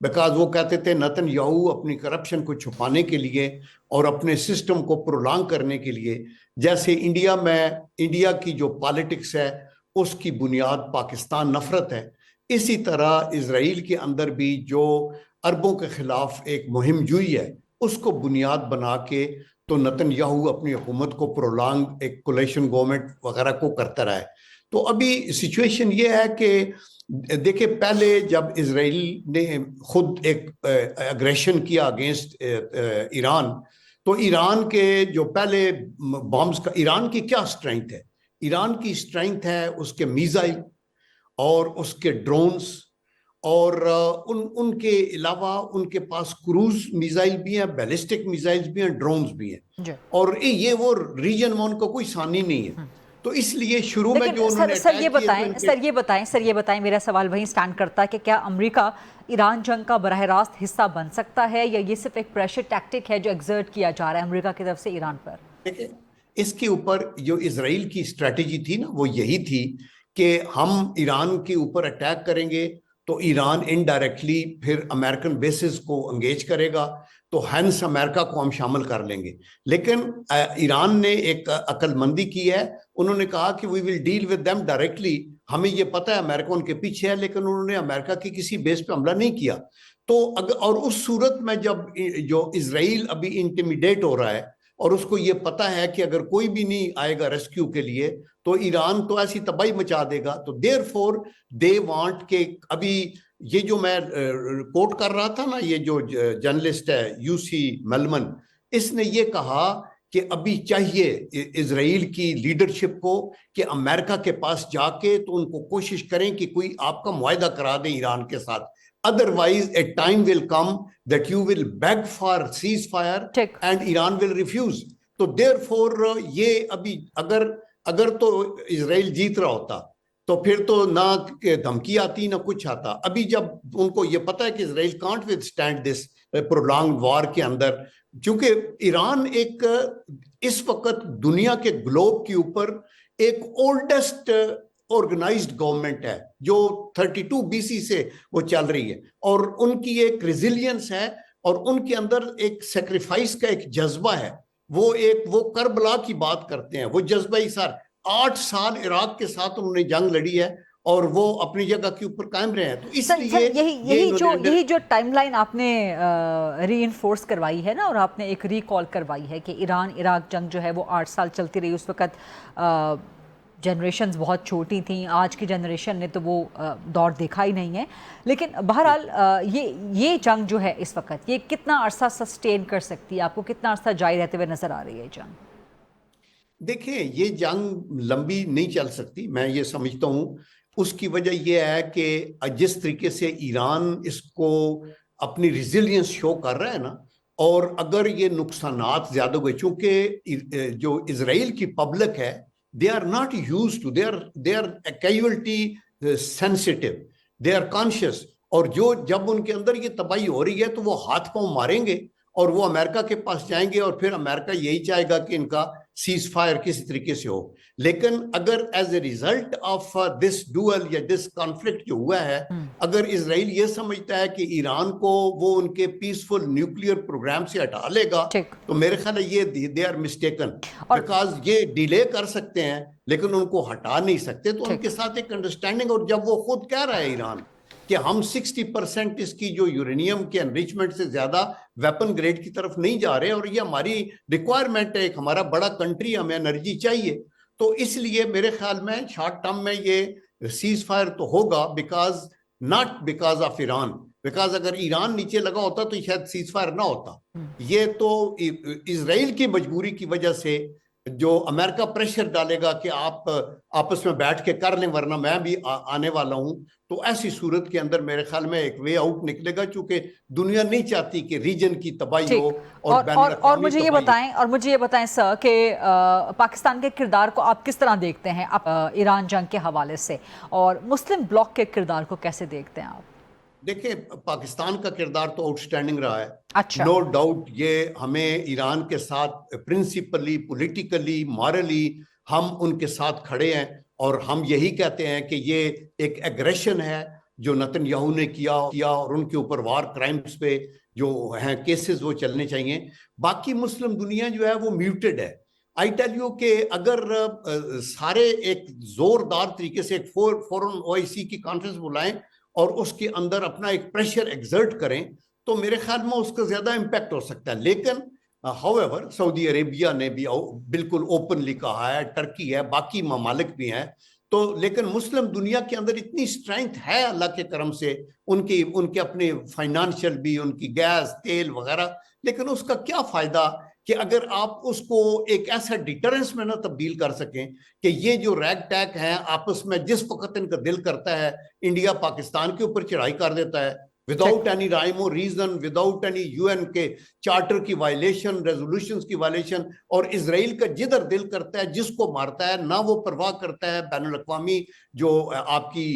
Because وہ کہتے تھے نتن یاہو اپنی کرپشن کو چھپانے کے لیے اور اپنے سسٹم کو پرولانگ کرنے کے لیے، جیسے انڈیا کی جو پالیٹکس ہے اس کی بنیاد پاکستان نفرت ہے، اسی طرح اسرائیل کے اندر بھی جو عربوں کے خلاف ایک مہم جوئی ہے اس کو بنیاد بنا کے تو نتن یاہو اپنی حکومت کو پرولانگ ایک کولیشن گورنمنٹ وغیرہ کو کرتا رہا ہے۔ تو ابھی سچویشن یہ ہے کہ دیکھیں پہلے جب اسرائیل نے خود ایک اگریشن کیا اگینسٹ ایران، تو ایران کے جو پہلے بامز کا، ایران کی کیا اسٹرینتھ ہے؟ ایران کی اسٹرینتھ ہے اس کے میزائل اور اس کے ڈرونز، اور ان کے علاوہ ان کے پاس کروز میزائل بھی ہیں، بیلسٹک میزائل بھی ہیں، ڈرونز بھی ہیں، اور یہ وہ ریجن میں ان کو کوئی ثانی نہیں ہے۔ تو اس لیے شروع میں جو انہوں نے سر یہ بتائیں میرا سوال وہیں سٹینڈ کرتا ہے کہ کیا امریکہ ایران جنگ کا براہ راست حصہ بن سکتا ہے، یا یہ صرف ایک پریشر ٹیکٹک ہے جو ایگزرٹ کیا جا رہا ہے امریکہ کی طرف سے ایران پر؟ دیکھیں اس کے اوپر جو اسرائیل کی اسٹریٹجی تھی نا وہ یہی تھی کہ ہم ایران کے اوپر اٹیک کریں گے تو ایران انڈائریکٹلی پھر امریکن بیسز کو انگیج کرے گا، تو ہینس امریکہ کو ہم شامل کر لیں گے۔ لیکن ایران نے ایک عقل مندی کی ہے، انہوں نے کہا کہ we will deal with them directly, ہمیں یہ پتہ ہے امریکہ ان کے پیچھے ہے، لیکن انہوں نے امریکہ کی کسی بیس پہ حملہ نہیں کیا۔ تو اور اس صورت میں جب جو اسرائیل ابھی انٹیمیڈیٹ ہو رہا ہے اور اس کو یہ پتہ ہے کہ اگر کوئی بھی نہیں آئے گا ریسکیو کے لیے تو ایران تو ایسی تباہی مچا دے گا، تو دیر فور دے وانٹ کہ ابھی یہ جو میں کوٹ کر رہا تھا نا، یہ جو جرنلسٹ ہے UC میلمن، اس نے یہ کہا کہ ابھی چاہیے اسرائیل کی لیڈرشپ کو کہ امریکہ کے پاس جا کے تو ان کو کوشش کریں کہ کوئی آپ کا معاہدہ کرا دیں ایران کے ساتھ، otherwise a time will come that you will beg for ceasefire and Iran will refuse۔ تو therefore یہ ابھی اگر تو اسرائیل جیت رہا ہوتا تو پھر تو نہ دھمکی آتی نہ کچھ آتا۔ ابھی جب ان کو یہ پتا ہے کہ اسرائیل can't withstand this prolonged war کے اندر، چونکہ ایران ایک اس وقت دنیا کے گلوب کے اوپر ایک اولڈسٹ آرگنائزڈ گورنمنٹ ہے جو 32 BC سے وہ چل رہی ہے، اور ان کی ایک ریزیلینس ہے اور ان کے اندر ایک سیکریفائس کا ایک جذبہ ہے، وہ کربلا کی بات کرتے ہیں، وہ جذبہ ایثار۔ 8 سال عراق کے ساتھ انہوں نے جنگ لڑی ہے اور وہ اپنی جگہ کے اوپر قائم رہے ہیں۔ تو اس لیے یہی جو ٹائم لائن آپ نے ری انفورس کروائی ہے نا، اور آپ نے ایک ریکال کروائی ہے کہ ایران عراق جنگ جو ہے وہ 8 سال چلتی رہی، اس وقت جنریشنز بہت چھوٹی تھیں، آج کی جنریشن نے تو وہ دور دیکھا ہی نہیں ہے، لیکن بہرحال یہ جنگ جو ہے اس وقت یہ کتنا عرصہ سسٹین کر سکتی ہے؟ آپ کو کتنا عرصہ جاری رہتے ہوئے نظر آ رہی ہے جنگ؟ دیکھیں یہ جنگ لمبی نہیں چل سکتی، میں یہ سمجھتا ہوں۔ اس کی وجہ یہ ہے کہ جس طریقے سے ایران اس کو اپنی ریزیلینس شو کر رہا ہے نا، اور اگر یہ نقصانات زیادہ ہوئے، چونکہ جو اسرائیل کی پبلک ہے they are not used to, they are casualty sensitive, they are conscious، اور جب ان کے اندر یہ تباہی ہو رہی ہے تو وہ ہاتھ پاؤں ماریں گے اور وہ امریکہ کے پاس جائیں گے، اور پھر امریکہ یہی چاہے گا کہ ان کا سیز فائر کسی طریقے سے ہو۔ لیکن اگر as a result of this dual یا دس کانفلکٹ جو ہوا ہے، اگر اسرائیل یہ سمجھتا ہے کہ ایران کو وہ ان کے پیسفل نیوکلیئر پروگرام سے ہٹا لے گا، تو میرے خیال ہے یہ دے آر مسٹیکن، بیکاز یہ ڈیلے کر سکتے ہیں لیکن ان کو ہٹا نہیں سکتے۔ تو ان کے ساتھ ایک انڈرسٹینڈنگ، اور جب وہ خود کہہ رہا ہے ایران کہ ہم 60% اس کی جو یورینیم کے انریچمنٹ سے زیادہ ویپن گریڈ کی طرف نہیں جا رہے، اور یہ ہماری ریکوائرمنٹ ہے، ایک ہمارا بڑا کنٹری، ہمیں انرجی چاہیے، تو اس لیے میرے خیال میں شارٹ ٹرم میں یہ سیز فائر تو ہوگا، not because of Iran, because اگر ایران نیچے لگا ہوتا تو شاید سیز فائر نہ ہوتا۔ یہ تو اسرائیل کی مجبوری کی وجہ سے جو امریکہ پریشر ڈالے گا کہ آپ آپس میں بیٹھ کے کر لیں ورنہ میں بھی آنے والا ہوں، تو ایسی صورت کے اندر میرے خیال میں ایک وے آؤٹ نکلے گا، چونکہ دنیا نہیں چاہتی کہ ریجن کی تباہی ہو اور مجھے یہ بتائیں سر کہ پاکستان کے کردار کو آپ کس طرح دیکھتے ہیں ایران جنگ کے حوالے سے، اور مسلم بلاک کے کردار کو کیسے دیکھتے ہیں آپ؟ دیکھیں پاکستان کا کردار تو آؤٹ اسٹینڈنگ رہا ہے، نو ڈاؤٹ۔ یہ ہمیں ایران کے ساتھ پرنسپلی، پولیٹیکلی، مورلی ہم ان کے ساتھ کھڑے ہیں، اور ہم یہی کہتے ہیں کہ یہ ایک ایگریشن ہے جو نتنیاہو نے کیا اور ان کے اوپر وار کرائمز پہ جو ہیں کیسز وہ چلنے چاہیے. باقی مسلم دنیا جو ہے وہ میوٹڈ ہے. آئی ٹیل یو کہ اگر سارے ایک زوردار طریقے سے ایک فورن OIC کی کانفرنس بلائیں اور اس کے اندر اپنا ایک پریشر ایگزرٹ کریں تو میرے خیال میں اس کا زیادہ امپیکٹ ہو سکتا ہے. لیکن however سعودی عربیہ نے بھی بالکل اوپنلی کہا ہے, ٹرکی ہے, باقی ممالک بھی ہیں, تو لیکن مسلم دنیا کے اندر اتنی اسٹرینتھ ہے اللہ کے کرم سے, ان کے اپنے فائنانشل بھی, ان کی گیس تیل وغیرہ, لیکن اس کا کیا فائدہ کہ اگر آپ اس کو ایک ایسا ڈیٹرنس میں نہ تبدیل کر سکیں کہ یہ جو ریگ ٹیگ ہیں آپس میں جس وقت ان کا دل کرتا ہے انڈیا پاکستان کے اوپر چڑھائی کر دیتا ہے وداؤٹ اینی رائم اور ریزن, وداؤٹ اینی UN کے چارٹر کی وائلیشن, ریزولوشنز کی وائلیشن, اور اسرائیل کا جدھر دل کرتا ہے جس کو مارتا ہے, نہ وہ پرواہ کرتا ہے بین الاقوامی جو آپ کی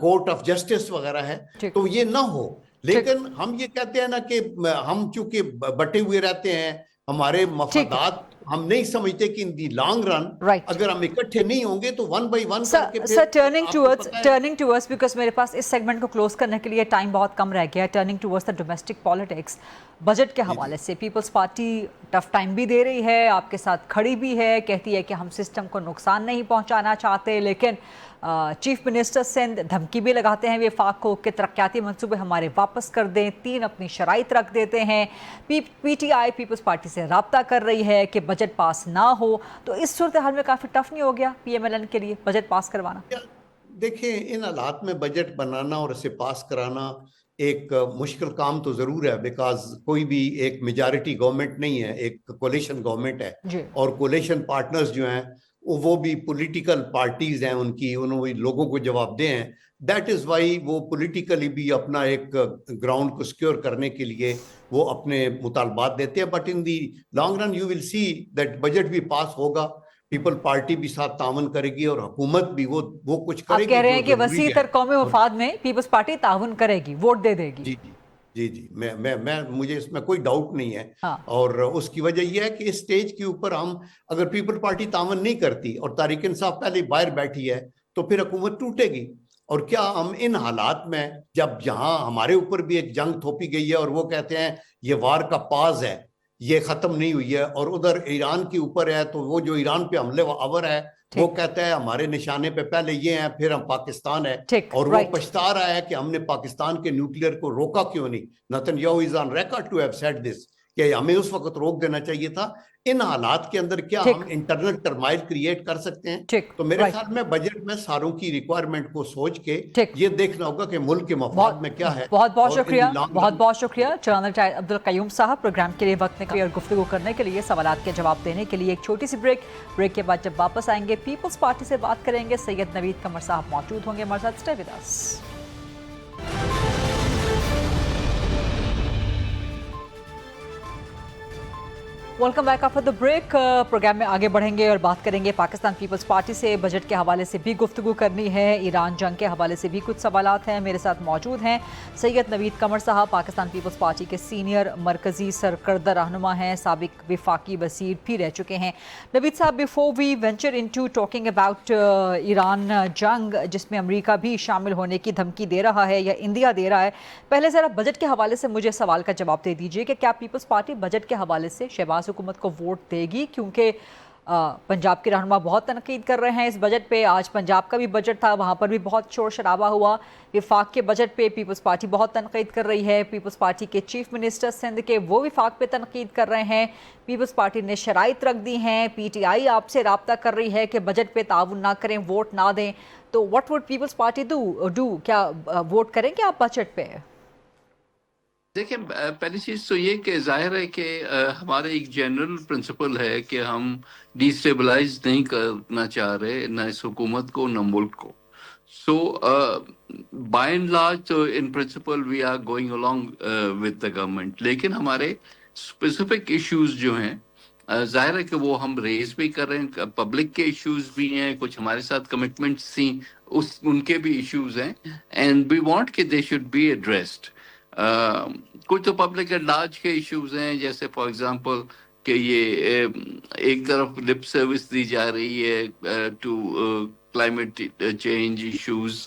کورٹ آف جسٹس وغیرہ ہے, تو یہ نہ ہو. لیکن ہم یہ کہتے ہیں نا کہ ہم چونکہ بٹے ہوئے رہتے ہیں, ہمارے مفادات ہم نہیں سمجھتے کہ ان دی لانگ رن اگر ہم اکٹھے نہیں ہوں گے تو ون بائی ون کر کے سر ٹرننگ ٹورڈز بیکاز میرے پاس اس سیگمنٹ کو کلوز کرنے کے لیے ٹائم بہت کم رہ گیا ہے. Turning towards the domestic politics, budget کے حوالے سے پیپلز پارٹی ٹف ٹائم بھی دے رہی ہے, آپ کے ساتھ کھڑی بھی ہے, کہتی ہے کہ ہم سسٹم کو نقصان نہیں پہنچانا چاہتے, لیکن چیف منسٹر سندھ دھمکی بھی لگاتے ہیں وفاق کو کہ ترقیاتی منصوبے ہمارے واپس کر دیں, 3 اپنی شرائط رکھ دیتے ہیں. PTI پیپلز پارٹی سے رابطہ کر رہی ہے کہ بجٹ پاس نہ ہو, تو اس صورتحال میں کافی ٹف نہیں ہو گیا PMLN کے لیے بجٹ پاس کروانا؟ دیکھیں ان حالات میں بجٹ بنانا اور اسے پاس کرانا ایک مشکل کام تو ضرور ہے, بیکاز کوئی بھی ایک میجارٹی گورنمنٹ نہیں ہے, ایک کولیشن گورنمنٹ ہے, اور کولیشن پارٹنرز جو ہیں وہ بھی پولیٹیکل پارٹیز ہیں, انہوں لوگوں کو جواب دہ ہیں. دیٹ از وائی وہ پولیٹیکلی بھی اپنا ایک گراؤنڈ کو سیکیور کرنے کے لیے وہ اپنے مطالبات دیتے ہیں. But in the long run you will see that budget بھی پاس ہوگا, پیپل پارٹی بھی ساتھ تعاون کرے گی اور حکومت بھی وہ کچھ کرے گی. آپ کہہ رہے ہیں کہ وسیع تر قومی مفاد میں پیپلز پارٹی تعاون کرے گی, ووٹ دے دے گی؟ جی مجھے اس میں کوئی ڈاؤٹ نہیں ہے. اور اس کی وجہ یہ ہے کہ اس سٹیج کے اوپر ہم اگر پیپل پارٹی تعاون نہیں کرتی اور طارق انصاف پہلے باہر بیٹھی ہے تو پھر حکومت ٹوٹے گی. اور کیا ہم ان حالات میں جب جہاں ہمارے اوپر بھی ایک جنگ تھوپی گئی ہے اور وہ کہتے ہیں یہ وار کا پاز ہے, یہ ختم نہیں ہوئی ہے, اور ادھر ایران کے اوپر ہے تو وہ جو ایران پہ حملے آور ہے وہ کہتا ہے ہمارے نشانے پہ پہلے یہ ہیں پھر ہم پاکستان ہے, اور وہ پچھتا رہا ہے کہ ہم نے پاکستان کے نیوکلیئر کو روکا کیوں نہیں. Netanyahu is on record to have said this کہ ہمیں اس وقت روک دینا چاہیے تھا. ان حالات کے اندر کیا ہم انٹرنل ٹرمائل کریٹ کر سکتے ہیں؟ تو میرے خیال میں بجٹ میں ساروں کی ریکوائرمنٹ کو سوچ کے یہ دیکھنا ہوگا کہ ملک کے مفاد میں کیا ہے. بہت شکریہ جنرل عبدالقیوم صاحب, پروگرام کے لیے وقت نکالا اور گفتگو کرنے کے لیے, سوالات کے جواب دینے کے لیے. ایک چھوٹی سی بریک کے بعد جب واپس آئیں گے پیپلز پارٹی سے بات کریں گے. سید نوید قمر صاحب موجود ہوں گے ہمارے ساتھ. Stay with us. Welcome back after the break. Programme میں آگے بڑھیں گے اور بات کریں گے پاکستان پیپلز پارٹی سے. بجٹ کے حوالے سے بھی گفتگو کرنی ہے, ایران جنگ کے حوالے سے بھی کچھ سوالات ہیں. میرے ساتھ موجود ہیں سید نوید قمر صاحب, پاکستان پیپلز پارٹی کے سینئر مرکزی سرکردہ رہنما ہیں, سابق وفاقی وزیر بھی رہ چکے ہیں. نوید صاحب, before we venture into talking about Iran جنگ جس میں امریکہ بھی شامل ہونے کی دھمکی دے رہا ہے یا انڈیا دے رہا ہے, پہلے ذرا بجٹ کے حوالے سے مجھے سوال کا جواب دے دیجیے کہ کیا پیپلز پارٹی بجٹ کے حوالے سے شہباز حکومت کو ووٹ دے گی؟ کیونکہ پنجاب کے رہنما بہت تنقید کر رہے ہیں اس بجٹ پہ. آج پنجاب کا بھی بجٹ تھا, وہاں پر بھی بہت شور شرابہ ہوا. وفاق کے بجٹ پہ پیپلز پارٹی بہت تنقید کر رہی ہے. پیپلز پارٹی کے چیف منسٹر سندھ کے وہ وفاق پہ تنقید کر رہے ہیں. پیپلز پارٹی نے شرائط رکھ دی ہیں. PTI آپ سے رابطہ کر رہی ہے کہ بجٹ پہ تعاون نہ کریں, ووٹ نہ دیں. تو what would Peoples Party do؟ کیا ووٹ کریں گے آپ بجٹ پہ؟ دیکھیں, پہلی چیز تو یہ کہ ظاہر ہے کہ ہمارے ایک جنرل پرنسپل ہے کہ ہم ڈی اسٹیبلائز نہیں کرنا چاہ رہے, نہ اس حکومت کو نہ ملک کو. سو بائی اینڈ لارج تو in principle we are going along with the government. لیکن ہمارے اسپیسیفک ایشوز جو ہیں ظاہر ہے کہ وہ ہم ریز بھی کر رہے ہیں. پبلک کے ایشوز بھی ہیں, کچھ ہمارے ساتھ کمٹمنٹس تھیں ان کے بھی ایشوز ہیں, اینڈ وی وانٹ کہ دے شوڈ بی ایڈریسڈ. کچھ تو پبلک ایٹ لارج کے ایشوز ہیں, جیسے فار ایگزامپل کہ یہ ایک طرف لپ سروس دی جا رہی ہے to climate change issues,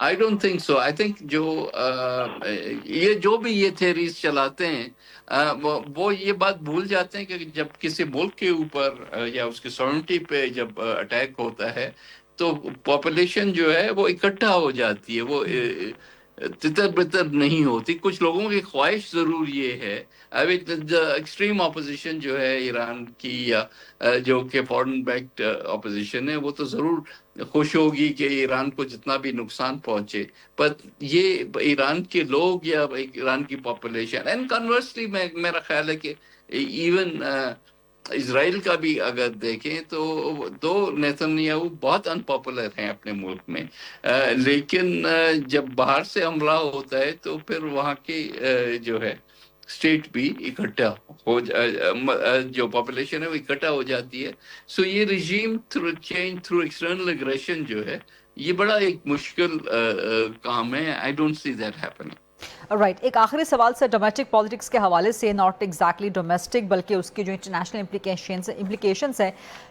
I don't think so. I think یہ جو بھی یہ تھیریز چلاتے ہیں وہ یہ بات بھول جاتے ہیں کہ جب کسی ملک کے اوپر یا اس کی سورنٹی پہ جب اٹیک ہوتا ہے تو پاپولیشن جو ہے وہ اکٹھا ہو جاتی ہے، وہ تتر بتر نہیں ہوتی. کچھ لوگوں کی خواہش ضرور یہ ہے، ابھی ایکسٹریم اپوزیشن جو ہے ایران کی یا جو کہ فورن بیکڈ اپوزیشن ہے، وہ تو ضرور خوش ہوگی کہ ایران کو جتنا بھی نقصان پہنچے، پر یہ ایران کے لوگ یا ایران کی پاپولیشن اینڈ کنورسلی میرا خیال ہے کہ ایون اسرائیل کا بھی اگر دیکھیں تو نیتنیاہو بہت ان پاپولر ہیں اپنے ملک میں، لیکن جب باہر سے حملہ ہوتا ہے تو پھر وہاں کی جو ہے اسٹیٹ بھی اکٹھا ہو جو پاپولیشن ہے وہ اکٹھا ہو جاتی ہے. سو یہ regime through change through external aggression جو ہے یہ بڑا ایک مشکل کام ہے. I don't see that happening. Right, ایک آخری سوال سے ڈومیسٹک پالیٹکس کے حوالے سے، ناٹ ایگزیکٹلی ڈومیسٹک بلکہ اس کی جو انٹرنیشنل امپلیکیشنز ہیں.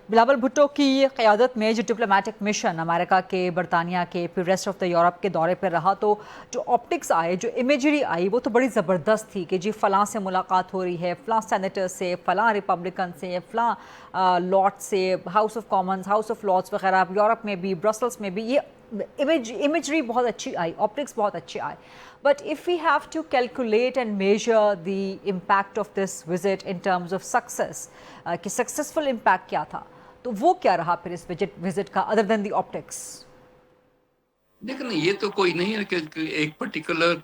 بلاول بھٹو کی قیادت میں جو ڈپلومیٹک مشن امریکہ کے، برطانیہ کے، پھر ریسٹ آف دا یورپ کے دورے پر رہا، تو جو آپٹکس آئے، جو امیجری آئی، وہ تو بڑی زبردست تھی کہ جی فلاں سے ملاقات ہو رہی ہے، فلاں سینیٹر سے، فلاں ریپبلکن سے، فلاں لارڈ سے، house of Commons, house of Lords وغیرہ، یورپ میں بھی، برسلس میں بھی. یہ imagery بہت اچھی آئی، آپٹکس بہت اچھی آئی. But if we have to calculate and measure the impact of this visit in terms of success, کہ successful impact کیا تھا، تو وہ کیا رہا پھر اس visit کا other than the optics؟ دیکھنا یہ تو کوئی نہیں ہے کہ ایک پرٹیکولر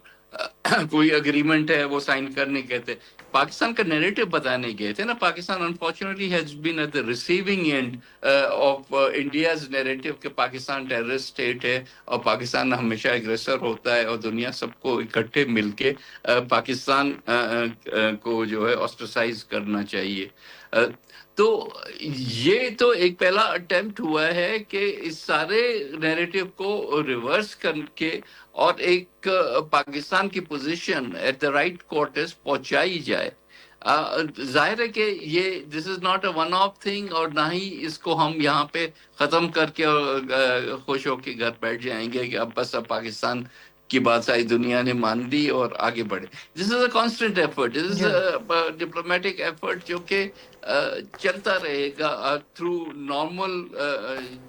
کوئی اگریمنٹ ہے وہ سائن کرنے گئے تھے. پاکستان کا نیریٹو بتانے گئے تھے نا. Pakistan unfortunately has been at the receiving end of India's narrative کہ پاکستان ٹیررسٹ اسٹیٹ ہے اور پاکستان ہمیشہ ایگریسر ہوتا ہے اور دنیا سب کو اکٹھے مل کے پاکستان کو جو ہے آسٹرسائز کرنا چاہیے. تو یہ تو ایک پہلا اٹیمپٹ ہوا ہے کہ اس سارے نیریٹو کو ریورس کر کے اور ایک پاکستان کی position at the right quarters پہنچائی جائے. ظاہر ہے کہ یہ this is not a one off thing, اور نہ ہی اس کو ہم یہاں پہ ختم کر کے خوش ہو کے گھر بیٹھ جائیں گے کہ اب بس اب پاکستان کی بات ساری دنیا نے مان لی اور آگے بڑھے. This is a constant effort, this is a diplomatic effort جو کہ چلتا رہے گا تھرو نارمل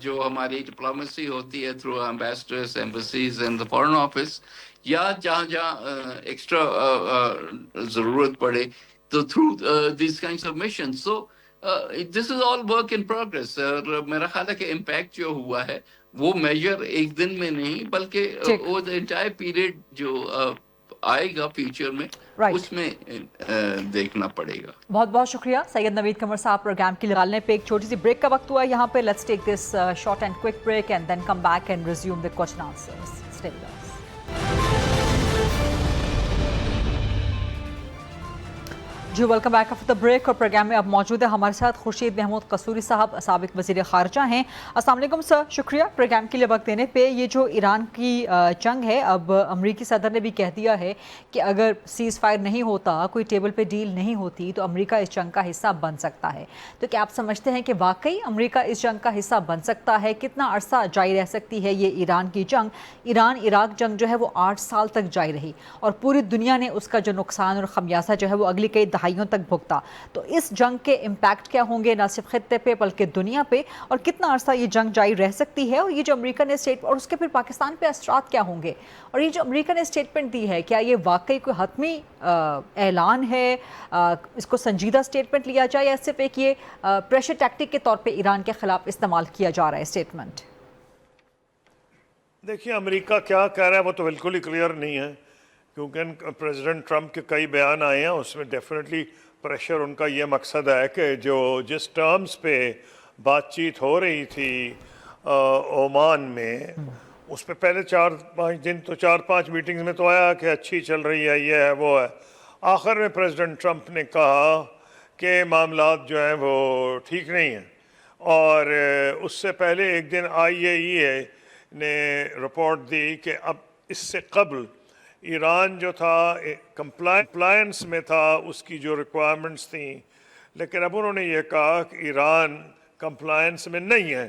جو ہماری ڈپلومیسی ہوتی ہے، through ambassadors, embassies and the foreign office, یا جہاں جہاں ایکسٹرا ضرورت پڑے تو through these kinds of mission. So this is all work in progress. اور میرا خیال ہے کہ امپیکٹ جو ہوا ہے وہ میجر ایک دن میں نہیں بلکہ وہ انٹائر پیریڈ جو آئے گا فیوچر میں اس میں دیکھنا پڑے گا. بہت بہت شکریہ سید نوید قمر صاحب. پروگرام کی نکالنے پہ ایک چھوٹی سی بریک کا وقت ہوا ہے یہاں پہ. Let's take this short and quick break and then come back and resume the question answers. Stay with us. جی welcome back after the break. اور پروگرام میں اب موجود ہے ہمارے ساتھ خورشید محمود قصوری صاحب، سابق وزیر خارجہ ہیں. السلام علیکم سر، شکریہ پروگرام کے لیے وقت دینے پہ. یہ جو ایران کی جنگ ہے، اب امریکی صدر نے بھی کہہ دیا ہے کہ اگر سیز فائر نہیں ہوتا، کوئی ٹیبل پہ ڈیل نہیں ہوتی تو امریکہ اس جنگ کا حصہ بن سکتا ہے. تو کیا آپ سمجھتے ہیں کہ واقعی امریکہ اس جنگ کا حصہ بن سکتا ہے؟ کتنا عرصہ جاری رہ سکتی ہے یہ ایران کی جنگ؟ ایران عراق جنگ جو ہے وہ 8 سال تک جاری رہی اور پوری دنیا نے اس کا جو نقصان اور خمیازہ جو ہے وہ اگلی کئی دہائیوں تک بھگتا. تو اس جنگ کے امپیکٹ کیا ہوں گے نہ صرف خطے پہ بلکہ دنیا پہ، اور کتنا عرصہ یہ جنگ جاری رہ سکتی ہے؟ اور یہ جو امریکہ نے اور اس کے پھر پاکستان پہ اثرات کیا ہوں گے؟ اور یہ جو امریکہ نے اسٹیٹمنٹ دی ہے، کیا یہ واقعی کوئی حتمی اعلان ہے، اس کو سنجیدہ اسٹیٹمنٹ لیا جائے، یا صرف ایک یہ پریشر ٹیکٹک کے طور پہ ایران کے خلاف استعمال کیا جا رہا ہے اسٹیٹمنٹ؟ دیکھیے امریکہ کیا کہہ رہا ہے وہ تو بالکل ہی کلیئر نہیں ہے، کیونکہ پریزیڈنٹ ٹرمپ کے کئی بیان آئے ہیں، اس میں ڈیفینیٹلی پریشر ان کا یہ مقصد ہے کہ جس ٹرمز پہ بات چیت ہو رہی تھی عمان میں، اس پہ پہلے 4-5 دن تو 4-5 میٹنگز میں تو آیا کہ اچھی چل رہی ہے، یہ ہے وہ ہے. آخر میں پریزیڈنٹ ٹرمپ نے کہا کہ معاملات جو ہیں وہ ٹھیک نہیں ہیں. اور اس سے پہلے ایک دن IAEA نے رپورٹ دی کہ اب اس سے قبل ایران جو تھا کمپلائنس میں تھا اس کی جو ریکوائرمنٹس تھیں، لیکن اب انہوں نے یہ کہا کہ ایران کمپلائنس میں نہیں ہے.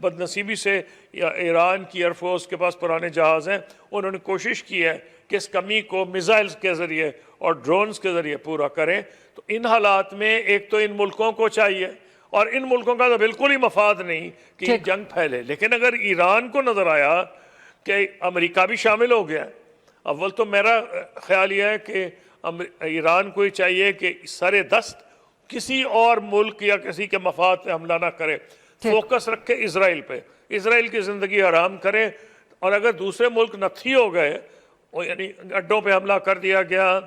بدنصیبی سے ایران کی ایئر فورس کے پاس پرانے جہاز ہیں، انہوں نے کوشش کی ہے کہ اس کمی کو میزائلز کے ذریعے اور ڈرونز کے ذریعے پورا کریں. تو ان حالات میں ایک تو ان ملکوں کو چاہیے، اور ان ملکوں کا تو بالکل ہی مفاد نہیں کہ یہ جنگ پھیلے، لیکن اگر ایران کو نظر آیا کہ امریکہ بھی شامل ہو گیا، اول تو میرا خیال یہ ہے کہ ایران کو ہی چاہیے کہ سر دست کسی اور ملک یا کسی کے مفاد پہ حملہ نہ کرے، فوکس رکھے اسرائیل پہ، اسرائیل کی زندگی حرام کرے. اور اگر دوسرے ملک نتھی ہو گئے، یعنی اڈوں پہ حملہ کر دیا گیا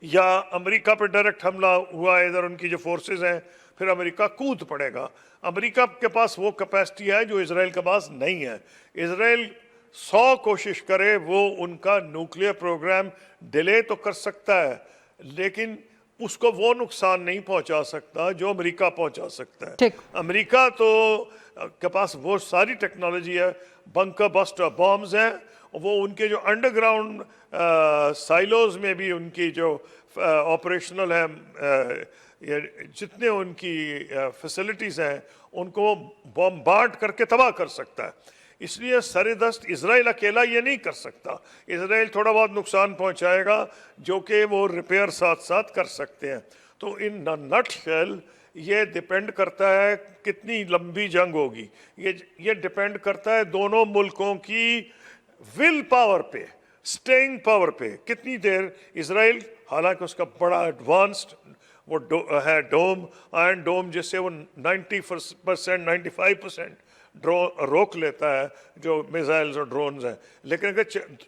یا امریکہ پہ ڈائریکٹ حملہ ہوا ہے، ادھر ان کی جو فورسز ہیں، پھر امریکہ کود پڑے گا. امریکہ کے پاس وہ کیپیسٹی ہے جو اسرائیل کے پاس نہیں ہے. اسرائیل 100 کوشش کرے وہ ان کا نیوکلیئر پروگرام ڈیلے تو کر سکتا ہے، لیکن اس کو وہ نقصان نہیں پہنچا سکتا جو امریکہ پہنچا سکتا ہے. امریکہ تو کے پاس وہ ساری ٹیکنالوجی ہے، بنکر بسٹر بامز ہیں، وہ ان کے جو انڈر گراؤنڈ سائلوز میں بھی ان کی جو آپریشنل ہے، جتنے ان کی فیسلٹیز ہیں ان کو بمبارڈ کر کے تباہ کر سکتا ہے. اس لیے سر دست اسرائیل اکیلا یہ نہیں کر سکتا. اسرائیل تھوڑا بہت نقصان پہنچائے گا جو کہ وہ ریپیئر ساتھ ساتھ کر سکتے ہیں. تو ان نٹ شیل یہ ڈپینڈ کرتا ہے کتنی لمبی جنگ ہوگی، یہ ڈپینڈ کرتا ہے دونوں ملکوں کی ول پاور پہ، سٹینگ پاور پہ. کتنی دیر اسرائیل، حالانکہ اس کا بڑا ایڈوانسڈ وہ ہے ڈوم، آئرن ڈوم، جس سے وہ 90% 95% روک لیتا ہے جو میزائلز اور ڈرونز ہیں، لیکن اگر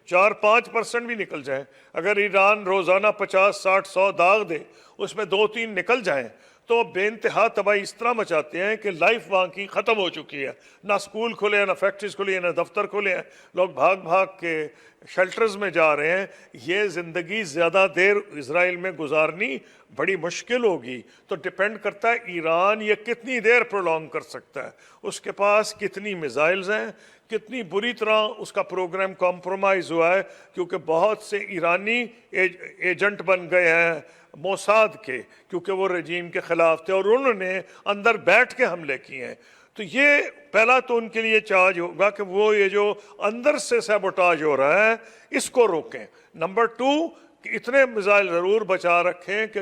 4-5% بھی نکل جائیں، اگر ایران روزانہ 50-60-100 داغ دے، اس میں 2-3 نکل جائیں تو بے انتہا تباہی اس طرح مچاتے ہیں کہ لائف وہاں کی ختم ہو چکی ہے. نہ اسکول کھلے ہیں، نہ فیکٹریز کھلی ہیں، نہ دفتر کھلے ہیں، لوگ بھاگ بھاگ کے شیلٹرز میں جا رہے ہیں. یہ زندگی زیادہ دیر اسرائیل میں گزارنی بڑی مشکل ہوگی. تو ڈپینڈ کرتا ہے ایران یہ کتنی دیر پرولونگ کر سکتا ہے، اس کے پاس کتنی میزائلز ہیں، کتنی بری طرح اس کا پروگرام کمپرومائز ہوا ہے، کیونکہ بہت سے ایرانی ایجنٹ بن گئے ہیں موساد کے، کیونکہ وہ رجیم کے خلاف تھے اور انہوں نے اندر بیٹھ کے حملے کیے ہیں. تو یہ پہلا تو ان کے لیے چارج ہوگا کہ وہ یہ جو اندر سے سیبوٹاج ہو رہا ہے اس کو روکیں. نمبر 2 کہ اتنے میزائل ضرور بچا رکھیں کہ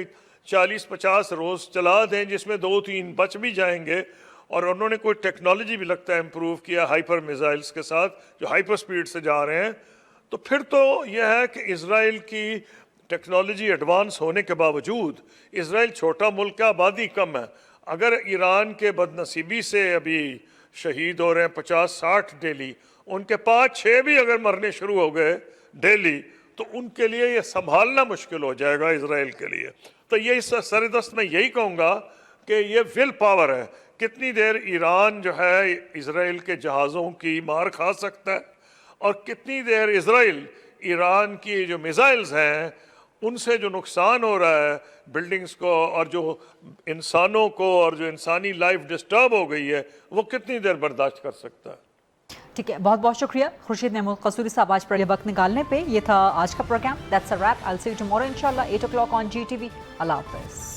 40-50 روز چلا دیں، جس میں 2-3 بچ بھی جائیں گے. اور انہوں نے کوئی ٹیکنالوجی بھی لگتا ہے امپروو کیا ہائپر میزائلز کے ساتھ جو ہائپر سپیڈ سے جا رہے ہیں. تو پھر تو یہ ہے کہ اسرائیل کی ٹیکنالوجی ایڈوانس ہونے کے باوجود اسرائیل چھوٹا ملک ہے، آبادی کم ہے. اگر ایران کے بدنصیبی سے ابھی شہید ہو رہے ہیں 50-60 ڈیلی، ان کے 5-6 بھی اگر مرنے شروع ہو گئے ڈیلی تو ان کے لیے یہ سنبھالنا مشکل ہو جائے گا اسرائیل کے لیے. تو یہ اس سر دست میں یہی کہوں گا کہ یہ ول پاور ہے، کتنی دیر ایران جو ہے اسرائیل کے جہازوں کی مار کھا سکتا ہے، اور کتنی دیر اسرائیل ایران کی جو میزائلز ہیں ان سے جو نقصان ہو رہا ہے بلڈنگز کو، اور جو انسانوں کو، اور جو انسانی لائف ڈسٹرب ہو گئی ہے، وہ کتنی دیر برداشت کر سکتا ہے. ٹھیک ہے، بہت بہت شکریہ خورشید محمود قصوری صاحب آج پر یہ وقت نکالنے پہ. یہ تھا آج کا programme. That's a wrap. I'll see you tomorrow inshallah 8 o'clock on GTV. اللہ حافظ.